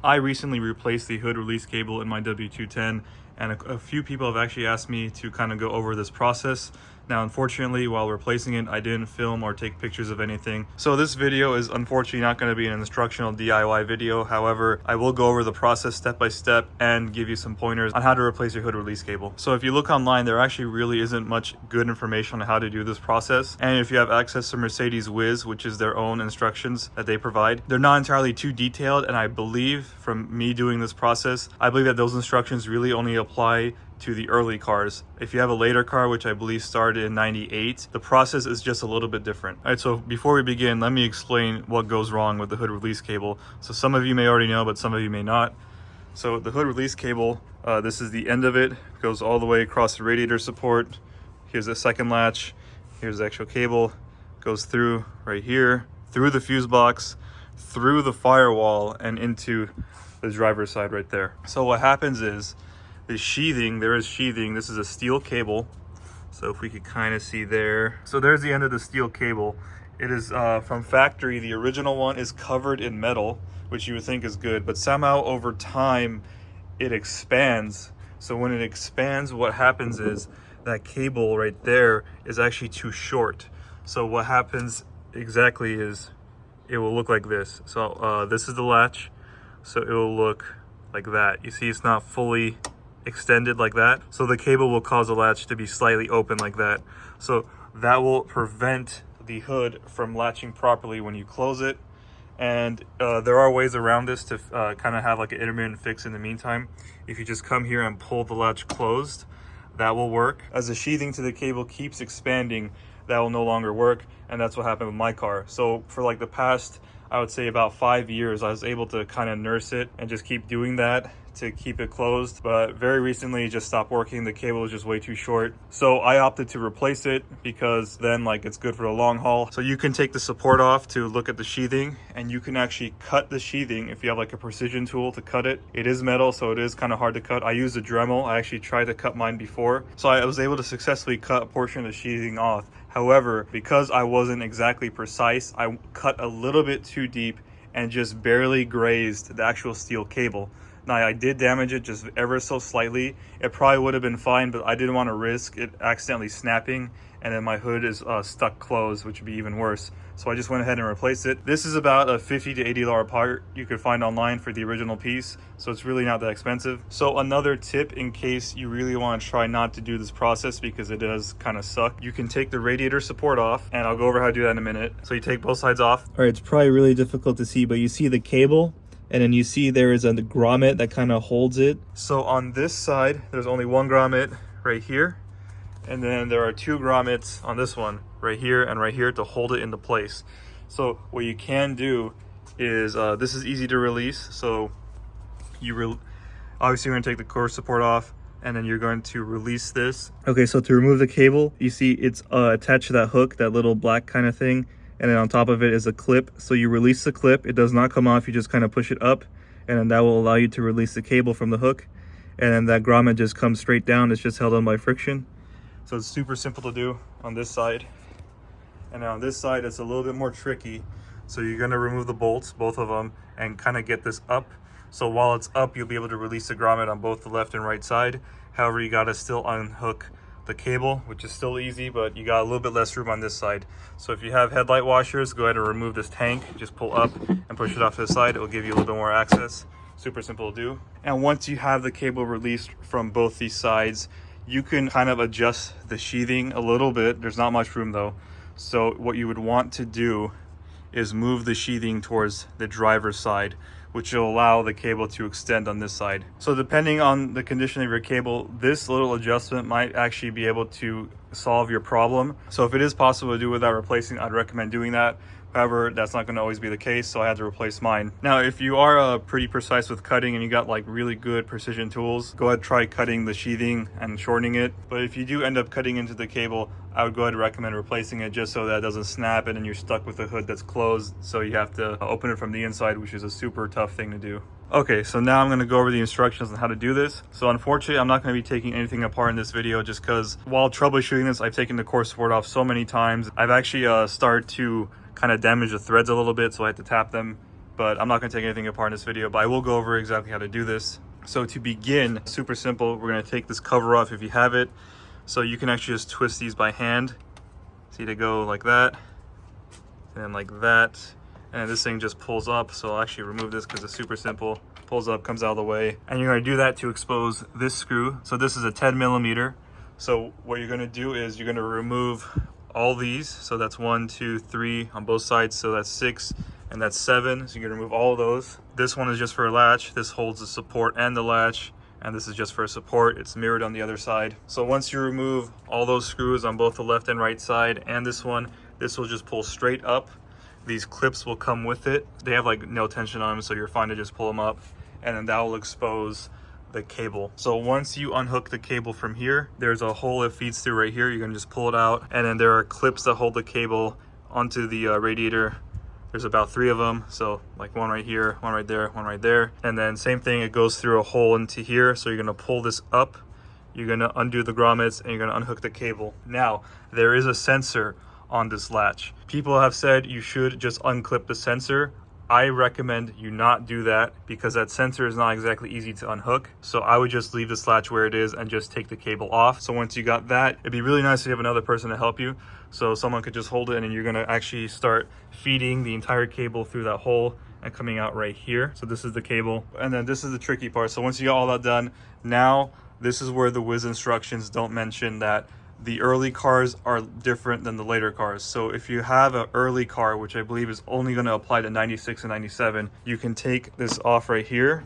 I recently replaced the hood release cable in my W210, and a few people have actually asked me to kind of go over this process. Now, unfortunately, while replacing it, I didn't film or take pictures of anything. So this video is unfortunately not going to be an instructional DIY video. However, I will go over the process step by step and give you some pointers on how to replace your hood release cable. So if you look online, there actually really isn't much good information on how to do this process. And if you have access to Mercedes Wiz, which is their own instructions that they provide, they're not entirely too detailed. And I believe from me doing this process, I believe that those instructions really only apply to the early cars. If you have a later car, which I believe started in '98, the process is just a little bit different. All right, so before we begin, let me explain what goes wrong with the hood release cable. So some of you may already know, but some of you may not. So the hood release cable, this is the end of it, goes all the way across the radiator support. Here's the second latch. Here's the actual cable, goes through right here, through the fuse box, through the firewall, and into the driver's side right there. So what happens is, the sheathing, there is sheathing. This is a steel cable. So if we could kind of see there. So there's the end of the steel cable. It is from factory. The original one is covered in metal, which you would think is good, but somehow over time it expands. So when it expands, what happens is that cable right there is actually too short. So what happens exactly is it will look like this. So this is the latch. So it will look like that. You see, it's not fully extended like that, so the cable will cause the latch to be slightly open like that. So that will prevent the hood from latching properly when you close it. And there are ways around this to kind of have like an intermittent fix in the meantime. If you just come here and pull the latch closed, that will work. As the sheathing to the cable keeps expanding, that will no longer work, and that's what happened with my car. So for like the past, I would say about 5 years, I was able to kind of nurse it and just keep doing that to keep it closed. But very recently it just stopped working. The cable was just way too short. So I opted to replace it because then like it's good for the long haul. So you can take the support off to look at the sheathing, and you can actually cut the sheathing if you have like a precision tool to cut it. It is metal, so it is kind of hard to cut. I used a Dremel. I actually tried to cut mine before. So I was able to successfully cut a portion of the sheathing off. However, because I wasn't exactly precise, I cut a little bit too deep and just barely grazed the actual steel cable. Now, I did damage it just ever so slightly. It probably would have been fine, but I didn't want to risk it accidentally snapping, and then my hood is stuck closed, which would be even worse. So I just went ahead and replaced it. This is about a $50 to $80 part you could find online for the original piece, so it's really not that expensive. So another tip, in case you really want to try not to do this process because it does kind of suck, you can take the radiator support off, and I'll go over how to do that in a minute. So you take both sides off. All right, it's probably really difficult to see, but you see the cable, and then you see there is a grommet that kind of holds it. So on this side, there's only one grommet right here. And then there are two grommets on this one, right here and right here, to hold it into place. So what you can do is, this is easy to release. So obviously you're gonna take the core support off, and then you're going to release this. Okay, so to remove the cable, you see it's attached to that hook, that little black kind of thing. And then on top of it is a clip. So you release the clip, it does not come off, you just kind of push it up, and then that will allow you to release the cable from the hook. And then that grommet just comes straight down, it's just held on by friction. So it's super simple to do on this side. And on this side, it's a little bit more tricky. So you're gonna remove the bolts, both of them, and kind of get this up. So while it's up, you'll be able to release the grommet on both the left and right side. However, you gotta still unhook the cable, which is still easy, but you got a little bit less room on this side. So if you have headlight washers, go ahead and remove this tank, just pull up and push it off to the side. It will give you a little bit more access. Super simple to do. And once you have the cable released from both these sides, you can kind of adjust the sheathing a little bit. There's not much room though. So what you would want to do is move the sheathing towards the driver's side, which will allow the cable to extend on this side. So depending on the condition of your cable, this little adjustment might actually be able to solve your problem. So if it is possible to do without replacing, I'd recommend doing that. However, that's not going to always be the case, so I had to replace mine. Now, if you are pretty precise with cutting and you got like really good precision tools, go ahead and try cutting the sheathing and shortening it. But if you do end up cutting into the cable, I would go ahead and recommend replacing it just so that it doesn't snap and then you're stuck with the hood that's closed. So you have to open it from the inside, which is a super tough thing to do. Okay, so now I'm going to go over the instructions on how to do this. So unfortunately, I'm not going to be taking anything apart in this video just because while troubleshooting this, I've taken the core support off so many times. I've actually started to kind of damage the threads a little bit, so I had to tap them but I'm not going to take anything apart in this video, but I will go over exactly how to do this. So to begin, super simple, we're going to take this cover off if you have it. So you can actually just twist these by hand. See, to go like that, and then like that, and this thing just pulls up. So I'll actually remove this because it's super simple. Pulls up, comes out of the way, and you're going to do that to expose this screw. So this is a 10 millimeter. So what you're going to do is you're going to remove all these. So that's 1, 2, 3 on both sides. So that's 6 and that's 7. So you're going to remove all of those. This one is just for a latch. This holds the support and the latch. And this is just for support. It's mirrored on the other side. So once you remove all those screws on both the left and right side and this one, this will just pull straight up. These clips will come with it. They have like no tension on them, so you're fine to just pull them up, and then that will expose the cable. So once you unhook the cable from here, there's a hole it feeds through right here. You're gonna just pull it out, and then there are clips that hold the cable onto the radiator. There's about 3 of them, so like one right here, one right there, one right there. And then same thing, it goes through a hole into here. So you're gonna pull this up, you're gonna undo the grommets, and you're gonna unhook the cable. Now, there is a sensor on this latch. People have said you should just unclip the sensor. I recommend you not do that because that sensor is not exactly easy to unhook. So I would just leave this latch where it is and just take the cable off. So once you got that, it'd be really nice to have another person to help you. So someone could just hold it, and then you're gonna actually start feeding the entire cable through that hole and coming out right here. So this is the cable. And then this is the tricky part. So once you got all that done, now this is where the whiz instructions don't mention that the early cars are different than the later cars. So if you have an early car, which I believe is only going to apply to 96 and 97, you can take this off right here.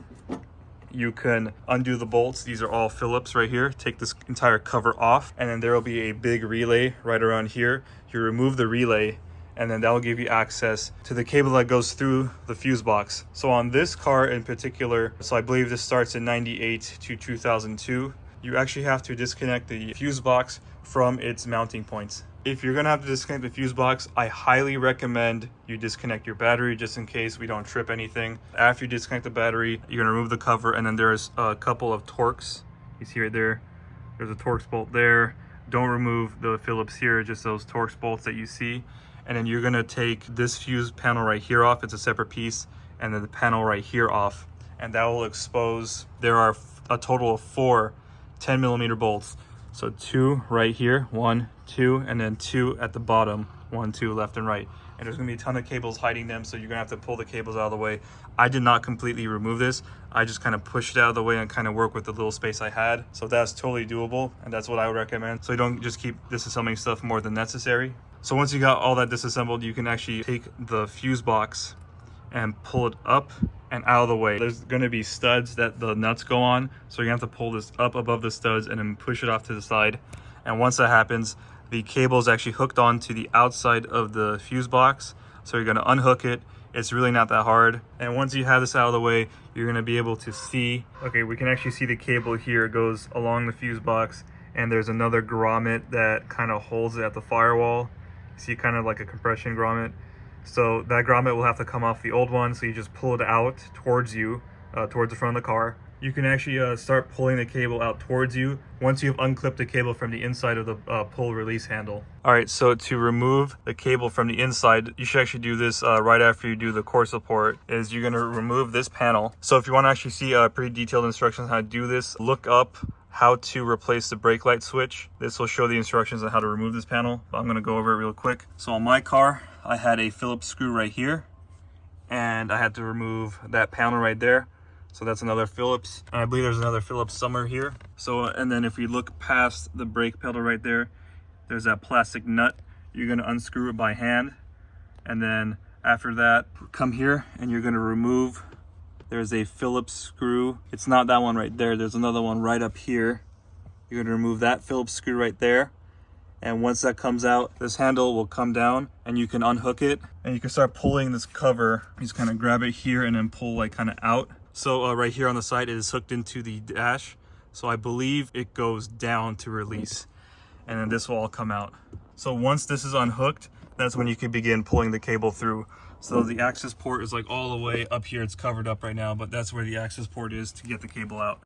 You can undo the bolts. These are all Phillips right here. Take this entire cover off, and then there will be a big relay right around here. You remove the relay, and then that will give you access to the cable that goes through the fuse box. So on this car in particular, so I believe this starts in 98 to 2002, you actually have to disconnect the fuse box from its mounting points. If you're gonna have to disconnect the fuse box, I highly recommend you disconnect your battery just in case we don't trip anything. After you disconnect the battery, you're gonna remove the cover, and then there's a couple of Torx. You see right there, there's a Torx bolt there. Don't remove the Phillips here, just those Torx bolts that you see. And then you're gonna take this fuse panel right here off. It's a separate piece, and then the panel right here off. And that will expose, there are a total of 4 10 millimeter bolts. So 2 right here, 1, 2, and then 2 at the bottom, 1, 2 left and right. And there's gonna be a ton of cables hiding them, so you're gonna have to pull the cables out of the way. I did not completely remove this. I just kind of pushed it out of the way and kind of work with the little space I had. So that's totally doable, and that's what I would recommend. So you don't just keep disassembling stuff more than necessary. So once you got all that disassembled, you can actually take the fuse box and pull it up and out of the way. There's going to be studs that the nuts go on, so you have to pull this up above the studs and then push it off to the side. And once that happens, the cable is actually hooked onto the outside of the fuse box, so you're going to unhook it. It's really not that hard. And once you have this out of the way, you're going to be able to see, okay, we can actually see the cable here. It goes along the fuse box, and there's another grommet that kind of holds it at the firewall. You see, kind of like a compression grommet. So that grommet will have to come off the old one, so you just pull it out towards you, towards the front of the car. You can actually start pulling the cable out towards you once you've unclipped the cable from the inside of the pull release handle. All right, so to remove the cable from the inside, you should actually do this right after you do the core support, is you're gonna remove this panel. So if you wanna actually see pretty detailed instructions on how to do this, look up how to replace the brake light switch. This will show the instructions on how to remove this panel. I'm gonna go over it real quick. So on my car, I had a Phillips screw right here, and I had to remove that panel right there. So that's another Phillips. And I believe there's another Phillips somewhere here. So, and then if we look past the brake pedal right there, there's that plastic nut. You're gonna unscrew it by hand. And then after that, come here and you're gonna remove, there's a Phillips screw. It's not that one right there. There's another one right up here. You're gonna remove that Phillips screw right there. And once that comes out, this handle will come down and you can unhook it and you can start pulling this cover. You just kind of grab it here and then pull like kind of out. So right here on the side, it is hooked into the dash. So I believe it goes down to release, and then this will all come out. So once this is unhooked, that's when you can begin pulling the cable through. So the access port is like all the way up here. It's covered up right now, but that's where the access port is to get the cable out.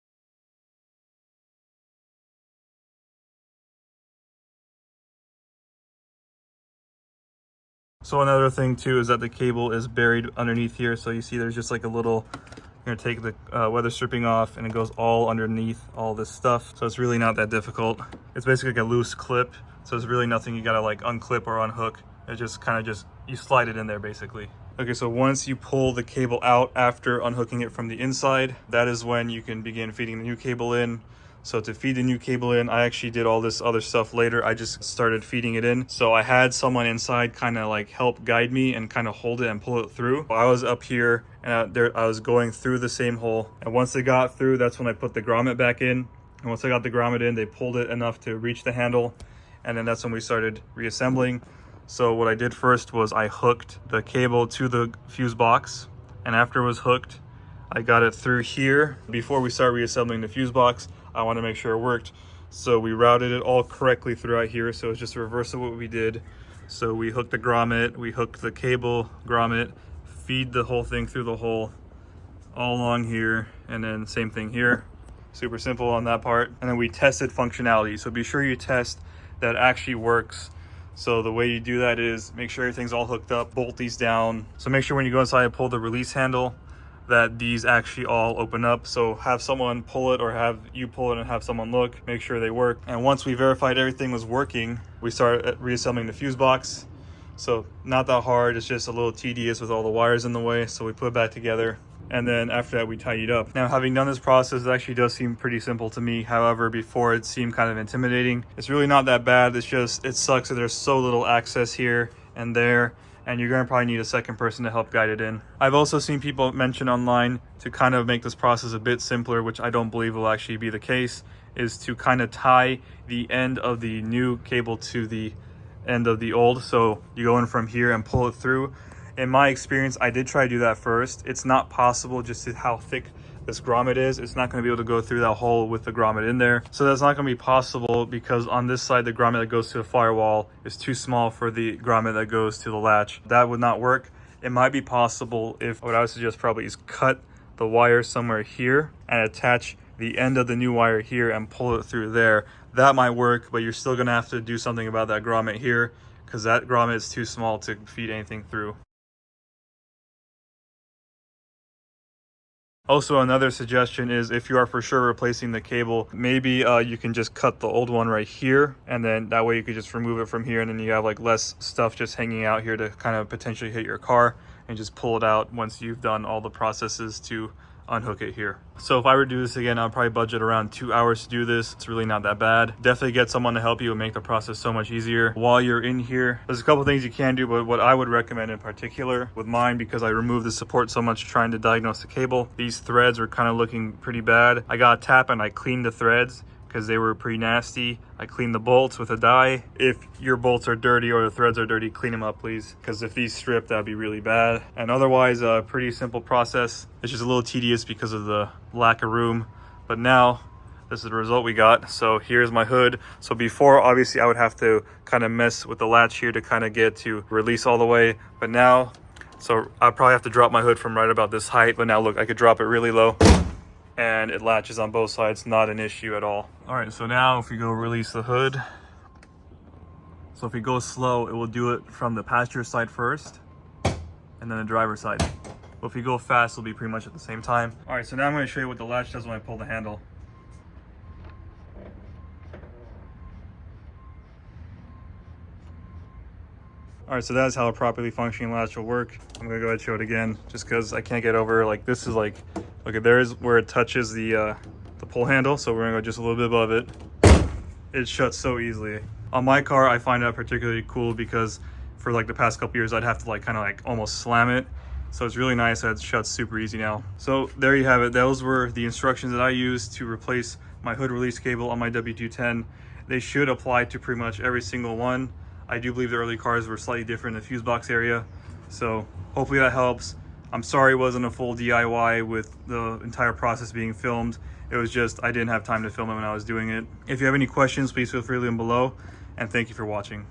So another thing too is that the cable is buried underneath here. So you see there's just like a little, you're gonna take the weather stripping off and it goes all underneath all this stuff. So it's really not that difficult. It's basically like a loose clip. So it's really nothing you gotta like unclip or unhook. It just kind of you slide it in there basically. Okay, so once you pull the cable out after unhooking it from the inside, that is when you can begin feeding the new cable in. So to feed the new cable in, I actually did all this other stuff later. I just started feeding it in. So I had someone inside kind of like help guide me and kind of hold it and pull it through. I was up here and I was going through the same hole. And once they got through, that's when I put the grommet back in. And once I got the grommet in, they pulled it enough to reach the handle. And then that's when we started reassembling. So what I did first was I hooked the cable to the fuse box. And after it was hooked, I got it through here. Before we started reassembling the fuse box, I want to make sure it worked. So we routed it all correctly throughout here. So it's just a reverse of what we did. So we hooked the grommet, we hooked the cable, grommet, feed the whole thing through the hole all along here. And then same thing here. Super simple on that part. And then we tested functionality. So be sure you test that it actually works. So the way you do that is make sure everything's all hooked up, bolt these down. So make sure when you go inside and pull the release handle that these actually all open up. So have someone pull it or have you pull it and have someone look, make sure they work. And once we verified everything was working, we started reassembling the fuse box. So not that hard, it's just a little tedious with all the wires in the way. So we put it back together. And then after that, we tidied up. Now, having done this process, it actually does seem pretty simple to me. However, before it seemed kind of intimidating. It's really not that bad. It's just, it sucks that there's so little access here and there, and you're gonna probably need a second person to help guide it in. I've also seen people mention online to kind of make this process a bit simpler, which I don't believe will actually be the case, is to kind of tie the end of the new cable to the end of the old. So you go in from here and pull it through. In my experience, I did try to do that first. It's not possible just to how thick this grommet is. It's not going to be able to go through that hole with the grommet in there. So that's not going to be possible because on this side, the grommet that goes to the firewall is too small for the grommet that goes to the latch. That would not work. It might be possible if what I would suggest probably is cut the wire somewhere here and attach the end of the new wire here and pull it through there. That might work, but you're still going to have to do something about that grommet here because that grommet is too small to feed anything through. Also, another suggestion is if you are for sure replacing the cable, maybe you can just cut the old one right here, and then that way you could just remove it from here, and then you have like less stuff just hanging out here to kind of potentially hit your car, and just pull it out once you've done all the processes to unhook it here. So if I were to do this again, I'd probably budget around 2 hours to do this. It's really not that bad. Definitely get someone to help you and make the process so much easier. While you're in here, there's a couple things you can do, but what I would recommend in particular with mine, because I removed the support so much trying to diagnose the cable, these threads were kind of looking pretty bad. I got a tap and I cleaned the threads because they were pretty nasty. I cleaned the bolts with a dye. If your bolts are dirty or the threads are dirty, clean them up please, because if these strip, that'd be really bad. And otherwise, a pretty simple process. It's just a little tedious because of the lack of room, but now this is the result we got. So here's my hood. So before, obviously I would have to kind of mess with the latch here to kind of get to release all the way, but now, so I'll probably have to drop my hood from right about this height, but now look, I could drop it really low and it latches on both sides, not an issue at all. All right, so now if we go release the hood, so if we go slow, it will do it from the passenger side first and then the driver's side. But if we go fast, it'll be pretty much at the same time. All right, so now I'm going to show you what the latch does when I pull the handle. All right, so that's how a properly functioning latch will work. I'm gonna go ahead and show it again, just because I can't get over, like this is like, okay, there's where it touches the pull handle. So we're gonna go just a little bit above it. It shuts so easily. On my car, I find that particularly cool because for like the past couple years, I'd have to like kind of like almost slam it. So it's really nice that it shuts super easy now. So there you have it. Those were the instructions that I used to replace my hood release cable on my W210. They should apply to pretty much every single one. I do believe the early cars were slightly different in the fuse box area. So hopefully that helps. I'm sorry it wasn't a full DIY with the entire process being filmed. It was just, I didn't have time to film it when I was doing it. If you have any questions, please feel free to leave them below. And thank you for watching.